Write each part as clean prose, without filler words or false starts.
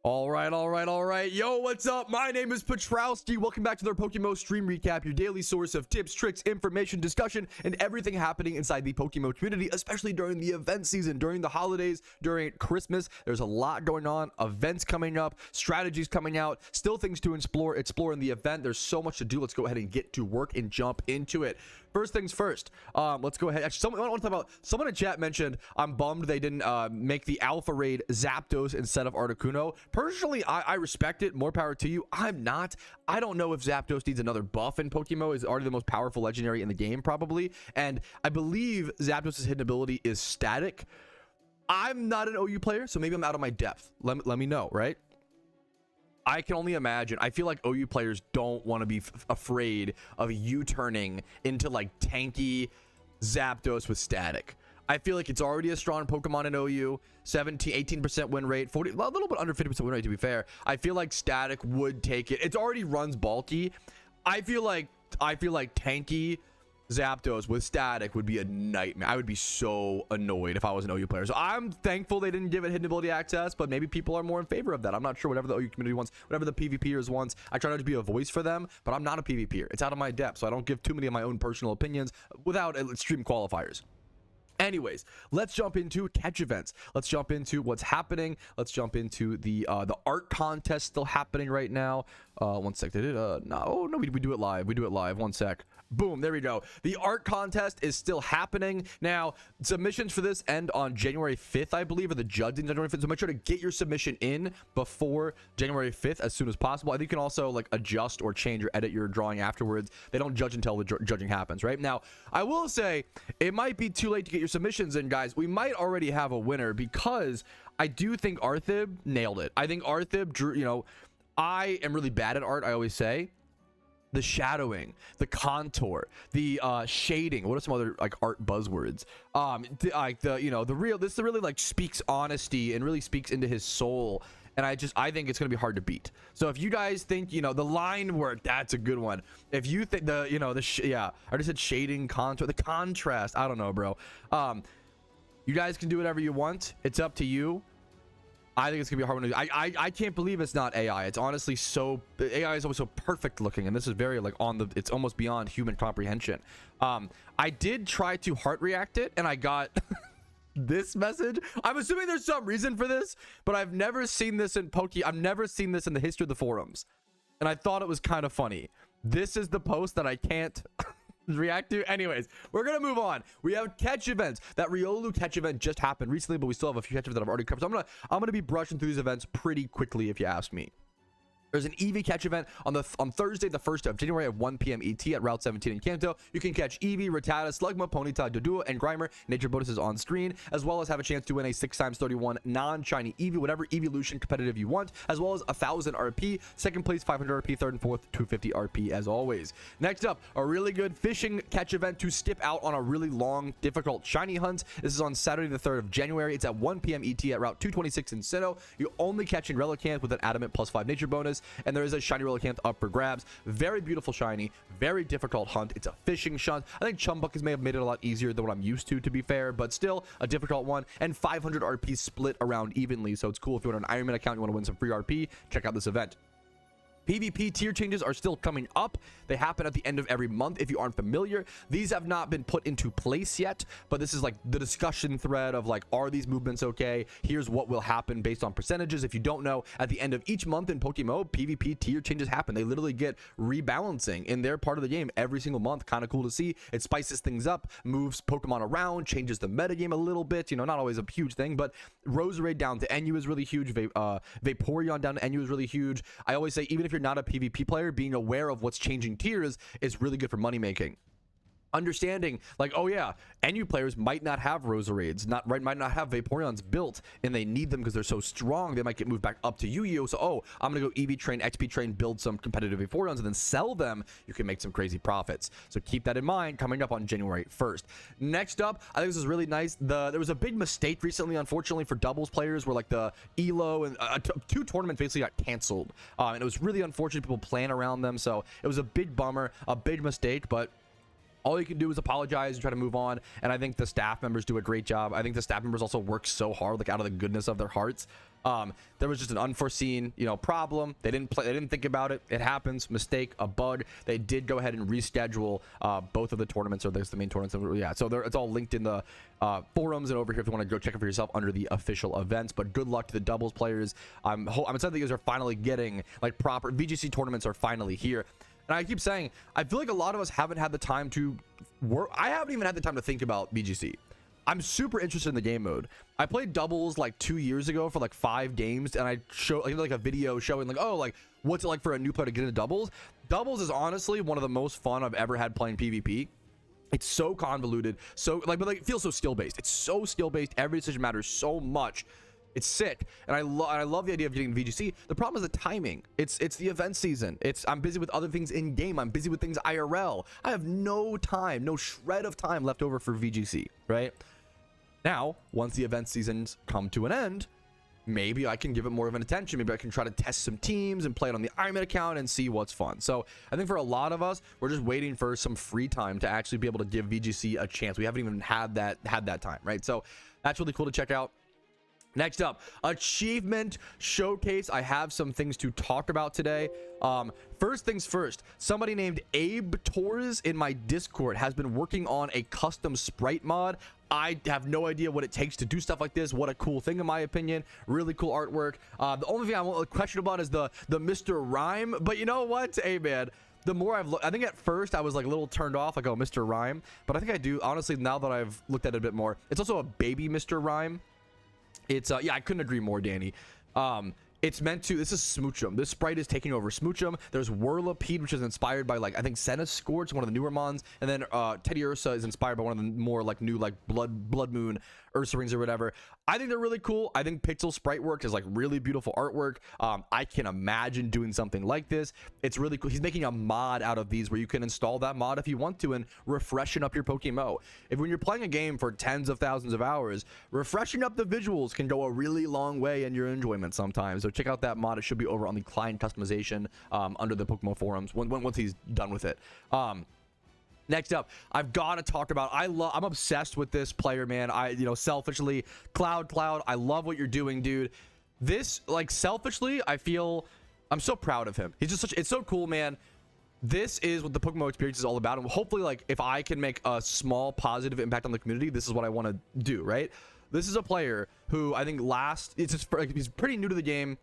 All right. Yo, what's up? My name is Patrouski. Welcome back to their PokeMMO stream recap, your daily source of tips, tricks, information, discussion, and everything happening inside the PokeMMO community, especially during the event season, during the holidays, during Christmas. There's a lot going on, events coming up, strategies coming out, still things to explore in the event. There's so much to do. Let's go ahead and get to work and jump into it. First things first, let's go ahead. Actually, someone in chat mentioned I'm bummed they didn't make the alpha raid Zapdos instead of Articuno. Personally, I respect it. More power to you. I'm not. I don't know if Zapdos needs another buff in PokeMMO. Is already the most powerful legendary in the game, probably. And I believe Zapdos' hidden ability is static. I'm not an OU player, so maybe I'm out of my depth. Let me know, right? I can only imagine. I feel like OU players don't want to be afraid of U-turning into like tanky Zapdos with static. I feel like it's already a strong Pokemon in OU. 18% win rate, 40, a little bit under 50% win rate to be fair. I feel like static would take it. It already runs bulky. I feel like tanky Zapdos with static would be a nightmare. I would be so annoyed if I was an OU player. So I'm thankful they didn't give it hidden ability access, but maybe people are more in favor of that. I'm not sure. Whatever the OU community wants, whatever the PvPers wants, I try not to be a voice for them, but I'm not a PvPer. It's out of my depth, so I don't give too many of my own personal opinions without extreme qualifiers. Anyways, let's jump into catch events. Let's jump into what's happening. Let's jump into the art contest still happening right now. One sec. Did it? No, we do it live. We do it live. One sec. Boom, there we go. The art contest is still happening. Now, submissions for this end on January 5th, I believe, or the judging January 5th. So make sure to get your submission in before January 5th as soon as possible. I think you can also like adjust or change or edit your drawing afterwards. They don't judge until the judging happens, right? Now, I will say it might be too late to get your submissions in, guys. We might already have a winner because I do think Arthib nailed it. I think Arthib drew, you know, I am really bad at art, I always say. The shadowing, the contour, the shading. What are some other like art buzzwords? This really like speaks honesty and really speaks into his soul. And I think it's gonna be hard to beat. So if you guys think, you know, the line work, that's a good one. If you think I already said shading, contour, the contrast. I don't know, bro. You guys can do whatever you want. It's up to you. I think it's gonna be a hard one. I can't believe it's not AI. It's honestly so, AI is always so perfect looking, and this is very like it's almost beyond human comprehension. I did try to heart react it, and I got this message. I'm assuming there's some reason for this, but I've never seen this in I've never seen this in the history of the forums, and I thought it was kind of funny. This is the post that I can't react to. Anyways, we're gonna move on. We have catch events. That Riolu catch event just happened recently, but we still have a few catch events that I've already covered. So I'm gonna be brushing through these events pretty quickly if you ask me. There's an Eevee catch event on Thursday, the 1st of January at 1 p.m. ET at Route 17 in Kanto. You can catch Eevee, Rattata, Slugma, Ponyta, Doduo, and Grimer. Nature bonuses on screen, as well as have a chance to win a 6x31 non-shiny Eevee, whatever evolution competitive you want, as well as 1,000 RP. Second place, 500 RP. Third and fourth, 250 RP as always. Next up, a really good fishing catch event to skip out on a really long, difficult shiny hunt. This is on Saturday, the 3rd of January. It's at 1 p.m. ET at Route 226 in Sinnoh. You're only catching Relicanth with an Adamant +5 nature bonus. And there is a shiny Relicanth up for grabs. Very beautiful shiny, very difficult hunt. It's a fishing shunt. I think Chumbuckets may have made it a lot easier than what I'm used to be fair, but still a difficult one. And 500 RP split around evenly, so it's cool if you want an Ironman account, you want to win some free RP, check out this event. PvP tier changes are still coming up. They happen at the end of every month. If you aren't familiar, these have not been put into place yet, but this is like the discussion thread of like, are these movements okay? Here's what will happen based on percentages. If you don't know, at the end of each month in PokeMMO, PvP tier changes happen. They literally get rebalancing in their part of the game every single month. Kind of cool to see. It spices things up, moves Pokemon around, changes the metagame a little bit. You know, not always a huge thing, but Roserade down to NU is really huge. Vaporeon down to NU is really huge. I always say, even if you're not a PvP player, being aware of what's changing tiers is really good for money making. Understanding like, oh yeah, NU players might not have Roserades, might not have Vaporeons built, and they need them because they're so strong. They might get moved back up to Yu-Gi-Oh! So I'm gonna go EV train, XP train, build some competitive Vaporeons, and then sell them. You can make some crazy profits. So keep that in mind. Coming up on January 1st. Next up, I think this is really nice. There was a big mistake recently, unfortunately, for doubles players, where like the Elo and 2 tournaments basically got canceled, and it was really unfortunate. People plan around them, so it was a big bummer, a big mistake, but all you can do is apologize and try to move on. And I think the staff members do a great job. I think the staff members also work so hard, like out of the goodness of their hearts. There was just an unforeseen, problem. They didn't think about it. It happens. Mistake, a bug. They did go ahead and reschedule both of the tournaments, or there's the main tournaments. Yeah, so it's all linked in the forums and over here if you want to go check it for yourself under the official events. But good luck to the doubles players. I'm excited that you guys are finally getting like proper VGC tournaments are finally here. And I keep saying, I feel like a lot of us haven't had the time to work. I haven't even had the time to think about VGC. I'm super interested in the game mode. I played doubles like 2 years ago for like 5 games, and I did like a video showing like, oh, like what's it like for a new player to get into doubles. Doubles is honestly one of the most fun I've ever had playing PvP. It's so convoluted, but it feels so skill based. It's so skill based. Every decision matters so much. It's sick, and I love the idea of getting VGC. The problem is the timing. It's the event season. I'm busy with other things in game. I'm busy with things IRL. I have no time, no shred of time left over for VGC. Right now, once the event seasons come to an end, maybe I can give it more of an attention. Maybe I can try to test some teams and play it on the Ironman account and see what's fun. So I think for a lot of us, we're just waiting for some free time to actually be able to give VGC a chance. We haven't even had that time, right? So that's really cool to check out. Next up, achievement showcase. I have some things to talk about today. First things first, somebody named Abe Torres in my Discord has been working on a custom sprite mod. I have no idea what it takes to do stuff like this. What a cool thing, in my opinion. Really cool artwork. The only thing I'm questionable about is the Mr. Rhyme. But you know what? Hey, man. The more I've looked, I think at first I was like a little turned off, like, oh, Mr. Rhyme. But I think I do, honestly, now that I've looked at it a bit more, it's also a baby Mr. Rhyme. It's yeah, I couldn't agree more, Danny. It's meant to, this is Smoochum. This sprite is taking over Smoochum. There's Whirlipede, which is inspired by, like, I think Senna Scorch, one of the newer mons, and then Teddy Ursa is inspired by one of the more like new like blood moon Ursa rings or whatever. I think they're really cool. I think pixel sprite work is like really beautiful artwork. I can imagine doing something like this. It's really cool. He's making a mod out of these where you can install that mod if you want to and refreshen up your PokeMMO. If when you're playing a game for tens of thousands of hours, refreshing up the visuals can go a really long way in your enjoyment sometimes. So check out that mod. It should be over on the client customization under the PokeMMO forums once he's done with it. Next up, I've got to talk about, I'm obsessed with this player, man. Selfishly, Cloud, I love what you're doing, dude. This, like, selfishly, I feel, I'm so proud of him. He's just it's so cool, man. This is what the PokeMMO experience is all about. And hopefully, like, if I can make a small positive impact on the community, this is what I want to do, right? This is a player who I think he's pretty new to the game.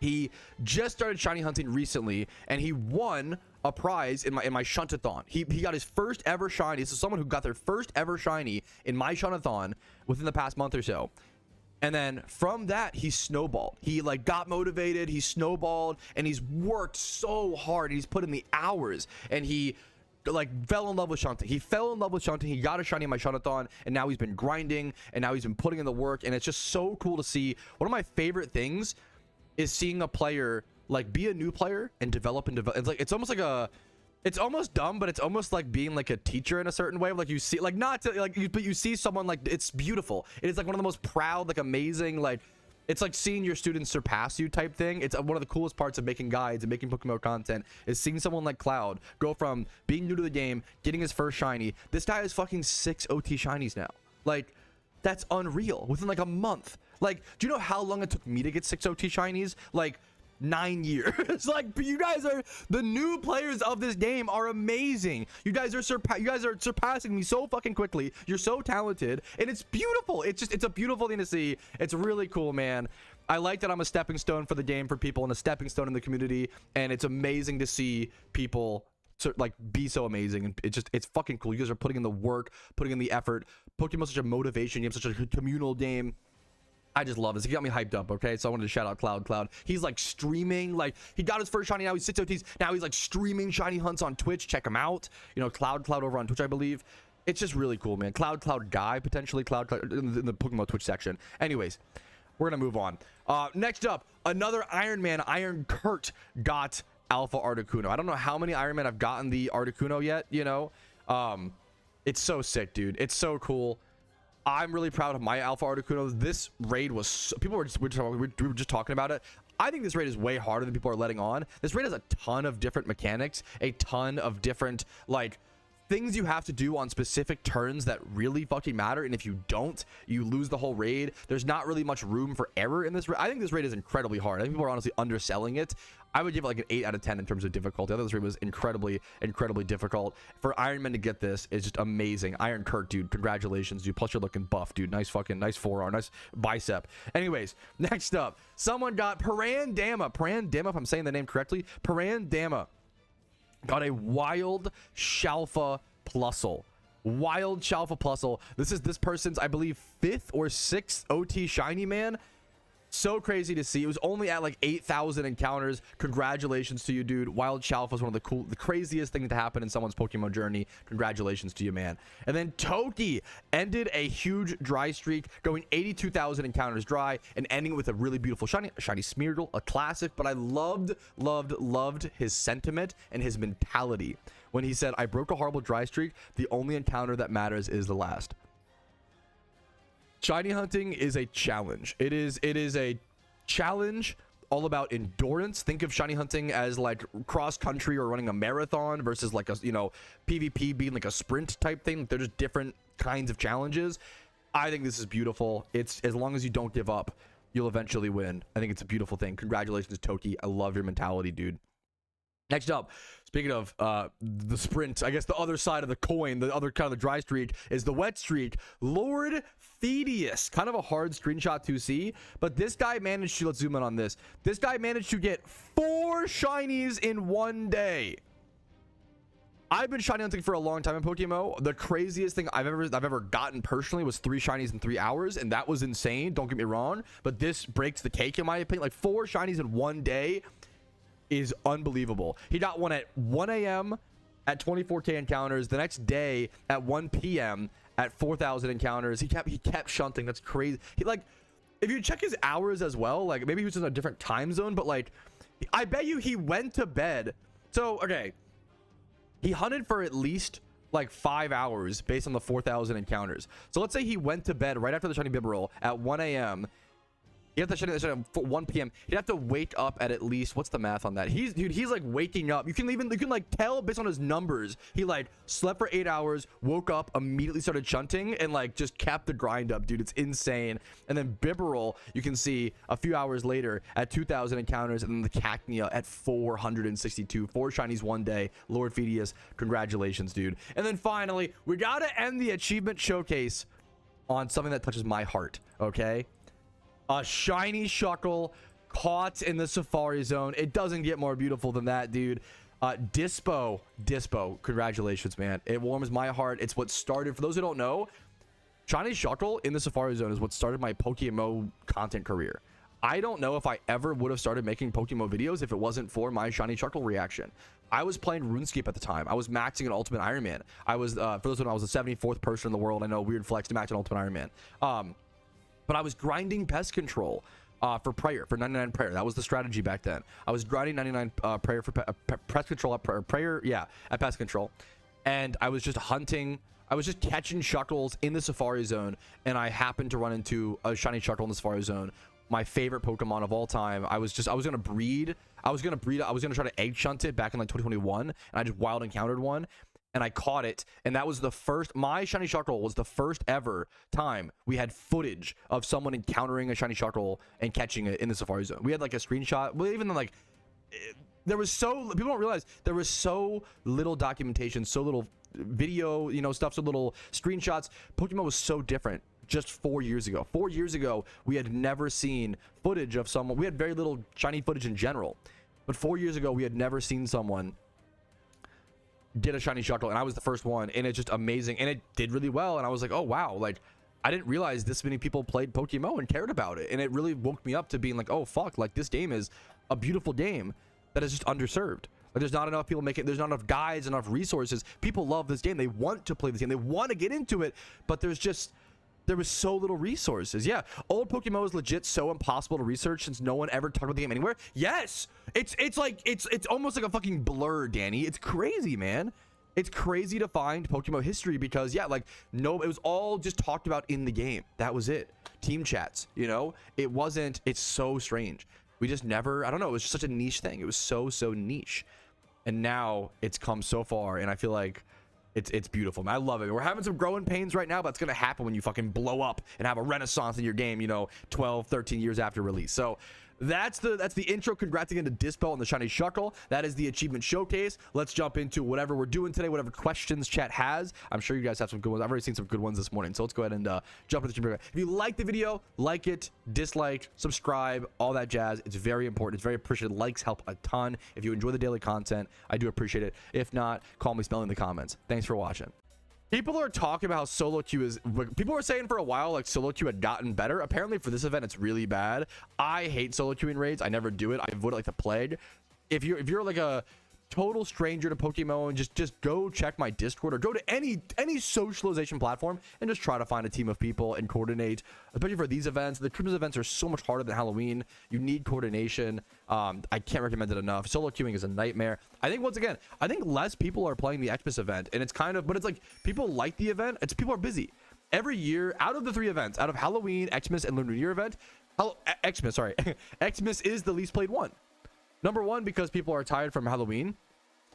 He just started shiny hunting recently, and he won a prize in my Shuntathon. He got his first ever shiny. This is someone who got their first ever shiny in my Shuntathon within the past month or so. And then from that, he snowballed. He like got motivated, he snowballed, and he's worked so hard. He's put in the hours, and he like fell in love with shunting. He fell in love with shunting. He got a shiny in my Shuntathon, and now he's been grinding, and now he's been putting in the work, and it's just so cool to see. One of my favorite things is seeing a player like be a new player and develop. It's like, it's almost dumb, but it's almost like being like a teacher in a certain way. Like you see, like not to, like you, but you see someone like, it's beautiful. It is like one of the most proud, like amazing, like it's like seeing your students surpass you type thing. It's one of the coolest parts of making guides and making PokeMMO content is seeing someone like Cloud go from being new to the game, getting his first shiny. This guy has fucking 6 OT shinies now. Like, that's unreal within like a month. Like, do you know how long it took me to get 6 OT shinies? Like 9 years. Like, you guys are the new players of this game are amazing. You guys are surpassing me so fucking quickly. You're so talented, and it's beautiful. It's a beautiful thing to see. It's really cool, man. I like that I'm a stepping stone for the game for people and a stepping stone in the community, and it's amazing to see people like be so amazing, and it's fucking cool. You guys are putting in the work, putting in the effort. Pokemon's such a motivation game, such a communal game. I just love this. He got me hyped up, okay? So I wanted to shout out Cloud. He's like streaming, like he got his first shiny, now he's 6 OTs. Now he's like streaming shiny hunts on Twitch. Check him out. Cloud over on Twitch, I believe. It's just really cool, man. Cloud guy, potentially Cloud in the PokeMMO Twitch section. Anyways, we're gonna move on. Next up, another Iron Man, Iron Kurt got Alpha Articuno. I don't know how many Iron Man I've gotten the Articuno yet, it's so sick, dude. It's so cool. I'm really proud of my Alpha Articuno. This raid was we were just talking about it. I think this raid is way harder than people are letting on. This raid has a ton of different mechanics, a ton of different like things you have to do on specific turns that really fucking matter, and if you don't, you lose the whole raid. There's not really much room for error in this raid. I think this raid is incredibly hard. I think people are honestly underselling it. I would give it like an 8 out of 10 in terms of difficulty. I thought this raid was incredibly difficult. For Iron Man to get this is just amazing. Iron Kurt, dude, congratulations, dude. Plus you're looking buff, dude. Nice forearm, nice bicep. Anyways, next up, someone got Parandama, if I'm saying the name correctly, Parandama got a wild Shalfa Plusle. Wild Shalfa Plusle. This is this person's, I believe, 5th or 6th OT shiny, man. So crazy to see. It was only at like 8,000 encounters. Congratulations to you, dude. Wild Shalfa was one of the craziest things to happen in someone's Pokemon journey. Congratulations to you, man. And then Toki ended a huge dry streak, going 82,000 encounters dry and ending with a really beautiful shiny Smeargle, a classic. But I loved his sentiment and his mentality when he said, I broke a horrible dry streak. The only encounter that matters is the last. Shiny hunting is a challenge. It is a challenge all about endurance. Think of shiny hunting as like cross country or running a marathon versus like a, you know, PvP being like a sprint type thing. They're just different kinds of challenges. I think this is beautiful. It's, as long as you don't give up, you'll eventually win. I think it's a beautiful thing. Congratulations, Toki. I love your mentality, dude. Next up, speaking of the sprint, I guess the other side of the coin, the other kind of the dry streak, is the wet streak. Lord Thedius, kind of a hard screenshot to see, but this guy managed to, let's zoom in on this. This guy managed to get 4 shinies in one day. I've been shiny hunting for a long time in PokeMMO. The craziest thing I've ever gotten personally was 3 shinies in 3 hours, and that was insane. Don't get me wrong, but this breaks the cake in my opinion. Like 4 shinies in one day is unbelievable. He got one at 1 a.m. at 24k encounters. The next day at 1 p.m. at 4,000 encounters. He kept shunting. That's crazy. He, like, if you check his hours as well, like maybe he was in a different time zone, but like I bet you he went to bed. So okay, he hunted for at least like 5 hours based on the 4,000 encounters. So let's say he went to bed right after the shiny Bibarel at 1 a.m. You have to shut it at 1 p.m. He'd have to wake up at least, what's the math on that? He's like waking up. You can like tell based on his numbers. He like slept for 8 hours, woke up, immediately started shunting, and like just kept the grind up, dude. It's insane. And then Bibarel, you can see a few hours later at 2,000 encounters, and then the Cacnea at 462. 4 shinies one day. Lord Thedius, congratulations, dude. And then finally, we gotta end the achievement showcase on something that touches my heart, okay? A shiny Shuckle caught in the Safari Zone. It doesn't get more beautiful than that, dude. Dispo, congratulations, man. It warms my heart. It's what started, for those who don't know, shiny Shuckle in the Safari Zone is what started my PokeMMO content career. I don't know if I ever would have started making PokeMMO videos if it wasn't for my shiny Shuckle reaction. I was playing RuneScape at the time. I was maxing an Ultimate Iron Man. I was, for those who don't know, I was the 74th person in the world. I know, weird flex to max an Ultimate Iron Man. But I was grinding pest control for prayer, for 99 prayer. That was the strategy back then. I was grinding 99 prayer for pest control at prayer, yeah, at pest control. And I was just hunting. I was just catching Shuckles in the Safari Zone, and I happened to run into a shiny Shuckle in the Safari Zone. My favorite Pokemon of all time. I was gonna breed. I was gonna try to egg shunt it back in like 2021, and I just wild encountered one. And I caught it, and that was the first, my shiny Shuckle was the first ever time we had footage of someone encountering a shiny Shuckle and catching it in the Safari Zone. We had like a screenshot, well, even then, like, there was so, people don't realize there was so little documentation, so little video, you know, stuff, so little screenshots. Pokemon was so different just 4 years ago. 4 years ago, we had never seen footage of someone, we had very little shiny footage in general, but 4 years ago, we had never seen someone did a shiny Shuckle, and I was the first one, and it's just amazing, and it did really well. And I was like, oh wow, like I didn't realize this many people played PokeMMO and cared about it, and it really woke me up to being like, oh fuck, like this game is a beautiful game that is just underserved. Like there's not enough people making, there's not enough guides, enough resources. People love this game, they want to play this game, they want to get into it, but there was so little resources. Yeah, old PokeMMO is legit so impossible to research since no one ever talked about the game anywhere. Yes, it's like it's almost like a fucking blur, Danny. It's crazy, man. It's crazy to find PokeMMO history because yeah, like no, it was all just talked about in the game. That was it. Team chats, you know. It wasn't. It's so strange. We just never. I don't know. It was just such a niche thing. It was so niche, and now it's come so far, and I feel like It's beautiful, man. I love it. We're having some growing pains right now, but it's gonna happen when you fucking blow up and have a renaissance in your game, you know, 12 13 years after release. So that's the intro. Congrats again to Dispo on the shiny Shuckle. That is the achievement showcase. Let's jump into whatever we're doing today, whatever questions chat has. I'm sure you guys have some good ones. I've already seen some good ones this morning, so let's go ahead and jump into the stream. If you like the video, like it, dislike, subscribe, all that jazz. It's very important. It's very appreciated. Likes help a ton. If you enjoy the daily content, I do appreciate it. If not, call me spelling in the comments. Thanks for watching. People are talking about how solo queue is, people were saying for a while like solo queue had gotten better. Apparently for this event it's really bad. I hate solo queuing raids. I never do it. I avoid it like the plague. If you're like a total stranger to PokeMMO, and just go check my Discord or go to any socialization platform and just try to find a team of people and coordinate, especially for these events. The Christmas events are so much harder than Halloween. You need coordination. I can't recommend it enough. Solo queuing is a nightmare. I think once again, I think less people are playing the Xmas event, and it's kind of, but it's like people like the event. It's people are busy every year. Out of the 3 events, out of Halloween, Xmas, and Lunar New Year event, Xmas, sorry, Xmas is the least played one. Number 1, because people are tired from Halloween.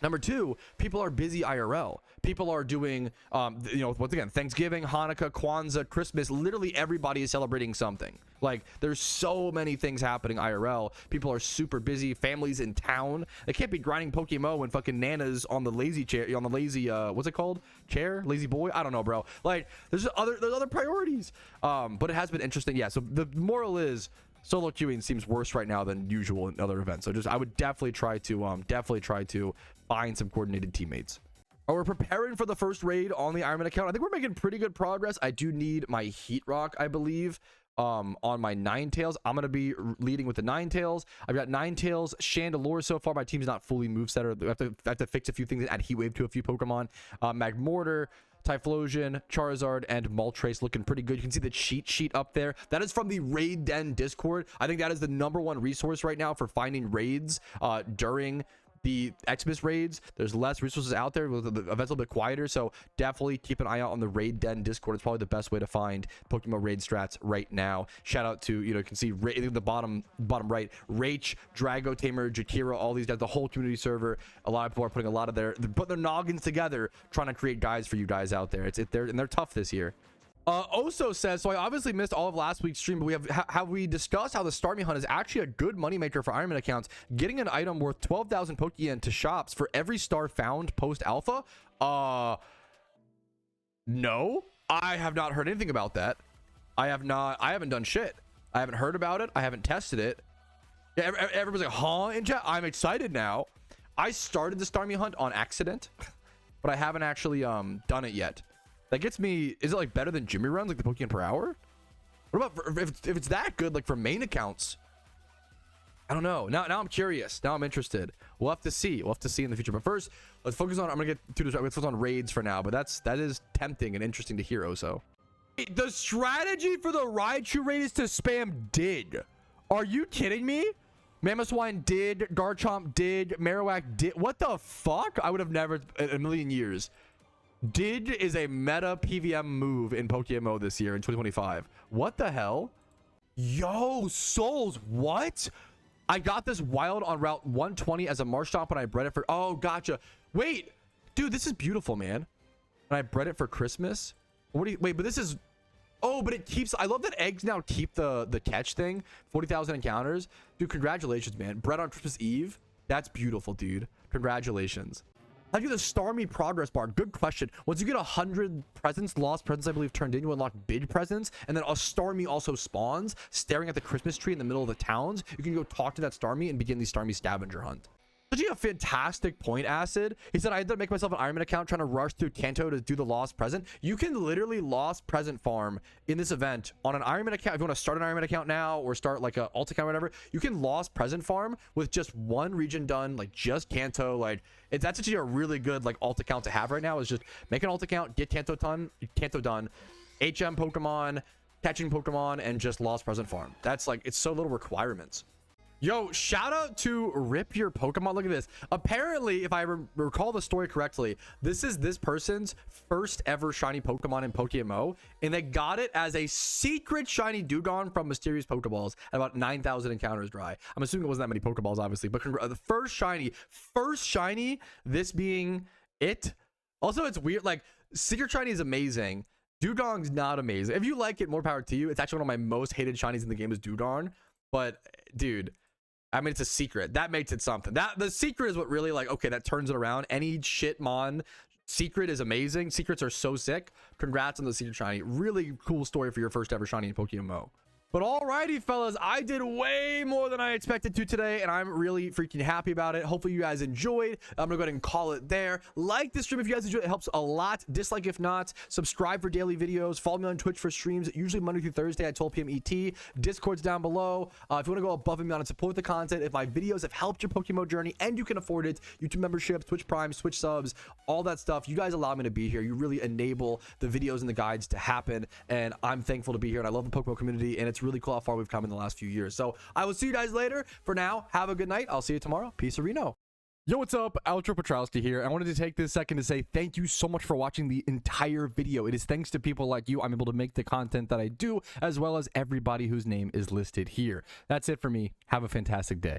Number 2, people are busy IRL. People are doing, you know, once again, Thanksgiving, Hanukkah, Kwanzaa, Christmas. Literally everybody is celebrating something. Like, there's so many things happening IRL. People are super busy. Families in town. They can't be grinding PokeMMO when fucking Nana's on the lazy chair, on the lazy, what's it called? Chair? Lazy boy? I don't know, bro. Like, there's other priorities. But it has been interesting. Yeah, so the moral is, solo queuing seems worse right now than usual in other events. So I would definitely try to find some coordinated teammates. We're preparing for the first raid on the Ironman account. I think we're making pretty good progress. I do need my Heat Rock, I believe, on my Ninetales. I'm going to be leading with the Ninetales. I've got Ninetales, Chandelure so far. My team's not fully movesetter. I have to fix a few things and add Heat Wave to a few Pokemon. Magmortar, Typhlosion, Charizard, and Moltres looking pretty good. You can see the cheat sheet up there. That is from the Raid Den Discord. I think that is the #1 resource right now for finding raids during the Xmas raids. There's less resources out there. The event's a little bit quieter, so definitely keep an eye out on the Raid Den Discord. It's probably the best way to find PokeMMO raid strats right now. Shout out to, you know, you can see the bottom right, Rach, Drago Tamer, Jakira, all these guys, the whole community server. A lot of people are putting a lot of their noggins together, trying to create guides for you guys out there. They're tough this year. Oso says, so I obviously missed all of last week's stream, but have we discussed how the Starmie hunt is actually a good moneymaker for Ironman accounts? Getting an item worth 12,000 Pokeyen to shops for every star found post alpha? No, I have not heard anything about that. I haven't done shit. I haven't heard about it. I haven't tested it. Yeah, everybody's like, huh? In chat, I'm excited now. I started the Starmie hunt on accident, but I haven't actually done it yet. That gets me, is it like better than Jimmy runs, like the Pokeyen per hour? What about if it's that good, like for main accounts? I don't know. Now I'm curious. Now I'm interested. We'll have to see. We'll have to see in the future. But first, let's focus on, I'm gonna get to this. Let's focus on raids for now. But that is tempting and interesting to hear, Oso. The strategy for the Raichu raid is to spam Dig. Are you kidding me? Mamoswine did, Garchomp did, Marowak did. What the fuck? I would have never in a million years. Did is a meta PVM move in PokeMMO this year in 2025. What the hell? Yo, Souls, what? I got this wild on Route 120 as a Marshtomp and I bred it for... Oh, gotcha. Wait, dude, this is beautiful, man. And I bred it for Christmas? What do you... Wait, but this is... Oh, but it keeps... I love that eggs now keep the catch thing. 40,000 encounters. Dude, congratulations, man. Bred on Christmas Eve. That's beautiful, dude. Congratulations. How do you get the Starmie progress bar? Good question. Once you get 100 presents, lost presents, I believe, turned in, you unlock bid presents, and then a Starmie also spawns, staring at the Christmas tree in the middle of the towns. You can go talk to that Starmie and begin the Starmie scavenger hunt. Such a fantastic point, Acid. He said, I had to make myself an Ironman account trying to rush through Kanto to do the lost present. You can literally lost present farm in this event on an Ironman account. If you want to start an Ironman account now or start like a alt account or whatever, you can lost present farm with just one region done, like just Kanto. Like that's actually a really good like alt account to have right now, is just make an alt account, get Kanto done, HM Pokemon, catching Pokemon, and just lost present farm. That's like, it's so little requirements. Yo, shout out to Rip Your Pokemon. Look at this. Apparently, if I recall the story correctly, this is this person's first ever shiny Pokemon in PokeMMO, and they got it as a secret shiny Dugong from Mysterious Pokeballs at about 9,000 encounters dry. I'm assuming it wasn't that many Pokeballs, obviously, but the first shiny, this being it. Also, it's weird. Like, Secret Shiny is amazing. Dewgong's not amazing. If you like it, more power to you. It's actually one of my most hated shinies in the game is Dewgong. But, dude, I mean, it's a secret. That makes it something. The secret is what really, like, okay, that turns it around. Any shitmon secret is amazing. Secrets are so sick. Congrats on the Secret Shiny. Really cool story for your first ever shiny in PokeMMO. But alrighty, fellas, I did way more than I expected to today, and I'm really freaking happy about it. Hopefully you guys enjoyed. I'm gonna go ahead and call it there. Like this stream if you guys enjoy it. It helps a lot. Dislike if not. Subscribe for daily videos. Follow me on Twitch for streams, usually Monday through Thursday at 12 p.m. ET. Discord's down below. If you want to go above and beyond and support the content, if my videos have helped your PokeMMO journey and you can afford it, YouTube membership, Twitch Prime, Twitch subs, all that stuff, you guys allow me to be here. You really enable the videos and the guides to happen, and I'm thankful to be here, and I love the PokeMMO community, and it's really cool how far we've come in the last few years. So I will see you guys later. For now, have a good night. I'll see you tomorrow. Peace, Reno. Yo, what's up? Outro Patrouski here. I wanted to take this second to say thank you so much for watching the entire video. It is thanks to people like you I'm able to make the content that I do, as well as everybody whose name is listed here. That's it for me. Have a fantastic day.